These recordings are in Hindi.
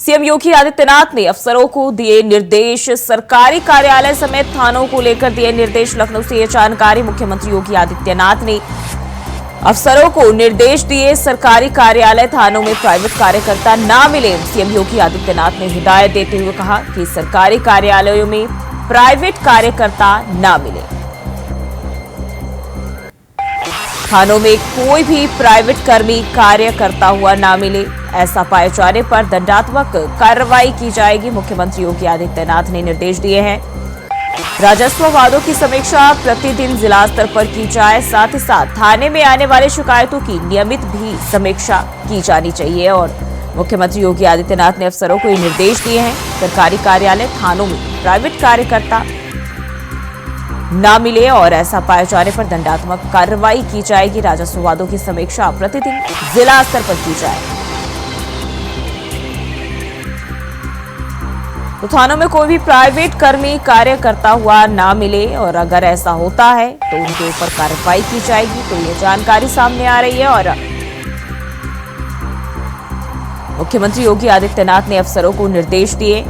सीएम योगी आदित्यनाथ ने अफसरों को दिए निर्देश। सरकारी कार्यालय समेत थानों को लेकर दिए निर्देश। लखनऊ से ये जानकारी मुख्यमंत्री योगी आदित्यनाथ ने अफसरों को निर्देश दिए। सरकारी कार्यालय थानों में प्राइवेट कार्यकर्ता ना मिले। सीएम योगी आदित्यनाथ ने हिदायत देते हुए कहा कि सरकारी कार्यालयों में प्राइवेट कार्यकर्ता ना मिले। थानों में कोई भी प्राइवेट कर्मी कार्य करता हुआ ना मिले। ऐसा पाए जाने पर दंडात्मक कार्रवाई की जाएगी। मुख्यमंत्री योगी आदित्यनाथ ने निर्देश दिए हैं। राजस्व वादों की समीक्षा प्रतिदिन जिला स्तर पर की जाए। साथ ही साथ थाने में आने वाले शिकायतों की नियमित भी समीक्षा की जानी चाहिए। और मुख्यमंत्री योगी आदित्यनाथ ने अफसरों को ये निर्देश दिए हैं। सरकारी कार्यालय थानों में प्राइवेट कार्यकर्ता ना मिले और ऐसा पाए जाने पर दंडात्मक कार्रवाई की जाएगी। राजस्व वादों की समीक्षा प्रतिदिन जिला स्तर पर की जाए। तो थानों में कोई भी प्राइवेट कर्मी कार्य करता हुआ ना मिले और अगर ऐसा होता है तो उनके ऊपर कार्रवाई की जाएगी। तो ये जानकारी सामने आ रही है और मुख्यमंत्री योगी आदित्यनाथ ने अफसरों को निर्देश दिए।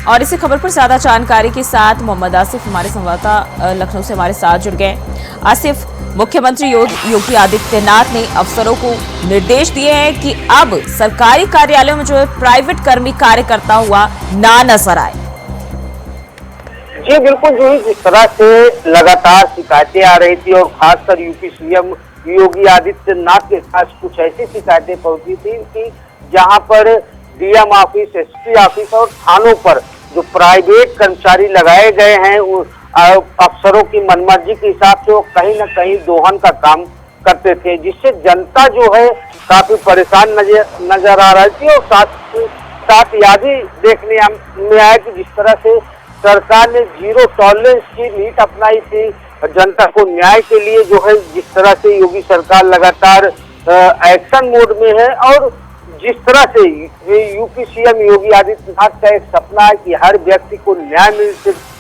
और इसी खबर पर ज्यादा जानकारी के साथ मोहम्मद आसिफ हमारे संवाददाता लखनऊ से हमारे साथ जुड़ गए। आसिफ, मुख्यमंत्री योगी आदित्यनाथ ने अफसरों को निर्देश दिए हैं कि अब सरकारी कार्यालयों में जो है प्राइवेट कर्मी कार्य करता हुआ ना नजर आए। जी बिल्कुल, जो जिस तरह से लगातार शिकायतें आ रही थी और खासकर यूपी सीएम योगी आदित्यनाथ के पास कुछ ऐसी शिकायतें पहुंची थी कि जहां पर डीएम ऑफिस, एसपी ऑफिस और थानों पर जो प्राइवेट कर्मचारी लगाए गए हैं अफसरों की मनमर्जी के हिसाब से वो कहीं न कहीं दोहन का काम करते थे, जिससे जनता जो है काफी परेशान नजर आ रही थी। और साथ यह भी देखने में आया कि जिस तरह से सरकार ने जीरो टॉलरेंस की नीति अपनाई थी जनता को न्याय के लिए, जो है जिस तरह से योगी सरकार लगातार एक्शन मोड में है। और जिस तरह से यूपी सीएम योगी आदित्यनाथ का एक सपना है कि हर व्यक्ति को न्याय मिल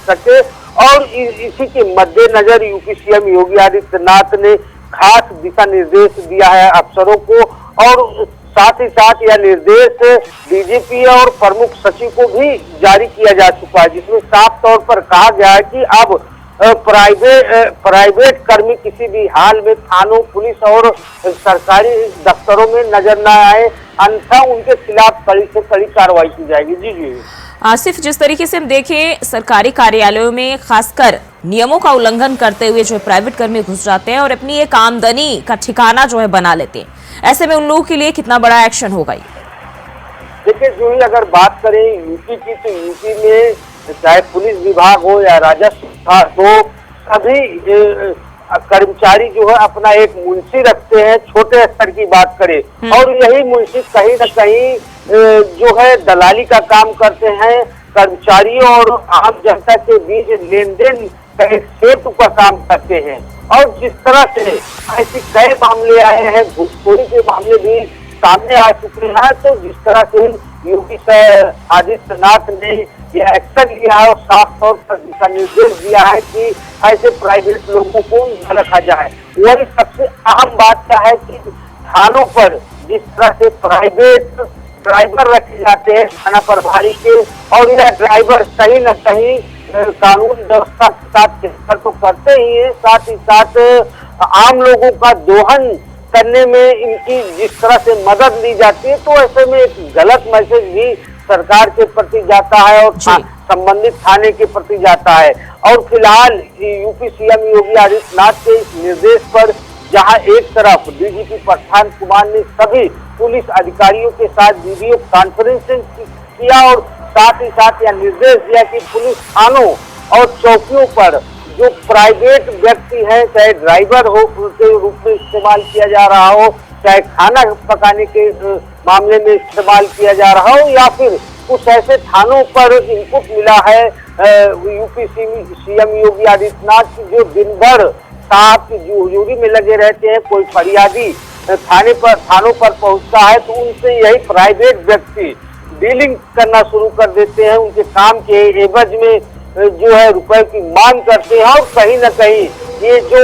सके और इसी के मद्देनजर यूपी सीएम योगी आदित्यनाथ ने खास दिशा निर्देश दिया है अफसरों को। और साथ ही साथ यह निर्देश डीजीपी और प्रमुख सचिव को भी जारी किया जा चुका है, जिसमें साफ तौर पर कहा गया है कि अब प्राइवेट कर्मी किसी भी हाल में थानों, पुलिस और सरकारी दफ्तरों में नजर न आए, अन्यथा उनके खिलाफ कड़ी से कड़ी कार्रवाई की जाएगी। जी आसिफ, जिस तरीके से हम देखें सरकारी कार्यालयों में खासकर नियमों का उल्लंघन करते हुए जो प्राइवेट कर्मी घुस जाते हैं और अपनी एक आमदनी का ठिकाना जो है बना लेते हैं, ऐसे में उन लोगों के लिए कितना बड़ा एक्शन होगा? देखिए जो ही अगर बात करें यूपी की, तो यूपी में चाहे पुलिस विभाग हो या राजस्व विभाग हो, सभी कर्मचारी जो है अपना एक मुंशी रखते हैं। छोटे स्तर की बात करें और यही मुंशी कहीं न कहीं जो है दलाली का काम करते हैं, कर्मचारियों और आम जनता के बीच लेन देन का एक सेतु का काम करते हैं। और जिस तरह से ऐसे कई मामले आए हैं, घूसखोरी के मामले भी सामने आ चुके हैं, तो जिस तरह से योगी आदित्यनाथ ने यह एक्शन लिया है और साफ तौर पर दिशा निर्देश दिया है कि ऐसे प्राइवेट लोगों को न रखा जाए। वही सबसे अहम बात क्या है कि थानों पर जिस तरह से प्राइवेट ड्राइवर रखे जाते हैं थाना प्रभारी के, और यह ड्राइवर कहीं न कहीं कानून व्यवस्था के साथ तो करते ही है, साथ ही साथ आम लोगों का दोहन करने में इनकी जिस तरह से मदद ली जाती है, तो ऐसे में एक गलत मैसेज भी सरकार के प्रति जाता है और संबंधित थाने के प्रति जाता है। और फिलहाल यूपी सीएम योगी आदित्यनाथ के इस निर्देश पर जहां एक तरफ डीजीपी प्रशांत कुमार ने सभी पुलिस अधिकारियों के साथ वीडियो कॉन्फ्रेंसिंग किया और साथ ही साथ यह निर्देश दिया कि पुलिस थानों और चौकियों पर जो प्राइवेट व्यक्ति है, चाहे ड्राइवर हो के रूप में इस्तेमाल किया जा रहा हो, चाहे खाना पकाने के मामले में इस्तेमाल किया जा रहा हो, या फिर कुछ ऐसे थानों पर इनपुट मिला है यूपी सीएम योगी आदित्यनाथ की जो दिन भर साहब की हुजूरी में लगे रहते हैं। कोई फरियादी थानों पर पहुंचता है तो उनसे यही प्राइवेट व्यक्ति डीलिंग करना शुरू कर देते हैं, उनके काम के एवज में जो है रुपए की मांग करते हैं। और कहीं न कहीं ये जो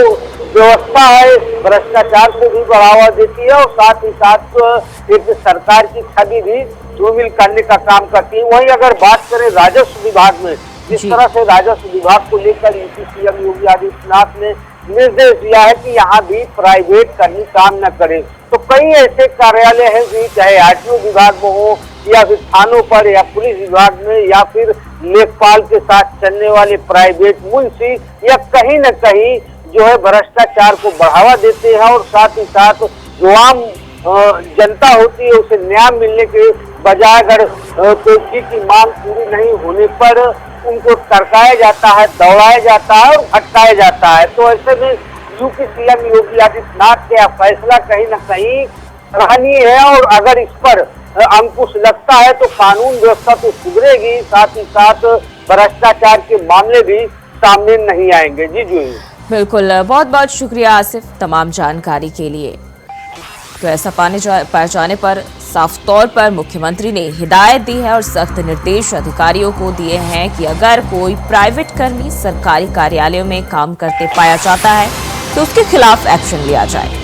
व्यवस्था है भ्रष्टाचार को भी बढ़ावा देती है और साथ ही साथ एक सरकार की छवि भी धूमिल करने का काम करती है। वहीं अगर बात करें राजस्व विभाग में, जिस तरह से राजस्व विभाग को लेकर यूपी सीएम योगी आदित्यनाथ ने निर्देश दिया है कि यहाँ भी प्राइवेट कर्मी काम न करे, तो कई ऐसे कार्यालय हैं कि चाहे आरटीओ विभाग में हो या फिर थानों पर या पुलिस विभाग में या फिर लेखपाल के साथ चलने वाले प्राइवेट मुंशी या कहीं न कहीं जो है भ्रष्टाचार को बढ़ावा देते हैं और साथ ही साथ जो आम जनता होती है उसे न्याय मिलने के बजाय अगर कोई चीज की मांग पूरी नहीं होने पर उनको टरकाया जाता है, दौड़ाया जाता है और भटकाया जाता है। तो ऐसे में यूपी सीएम योगी आदित्यनाथ का फैसला कहीं न कहीं सराहनीय है और अगर इस पर अंकुश लगता है तो कानून व्यवस्था तो सुधरेगी, साथ ही साथ भ्रष्टाचार के मामले भी सामने नहीं आएंगे। जी जी बिल्कुल, बहुत बहुत शुक्रिया आसिफ तमाम जानकारी के लिए। तो ऐसा पाए जाने पर साफ तौर पर मुख्यमंत्री ने हिदायत दी है और सख्त निर्देश अधिकारियों को दिए हैं कि अगर कोई प्राइवेट कर्मी सरकारी कार्यालयों में काम करते पाया जाता है तो उसके खिलाफ एक्शन लिया जाए।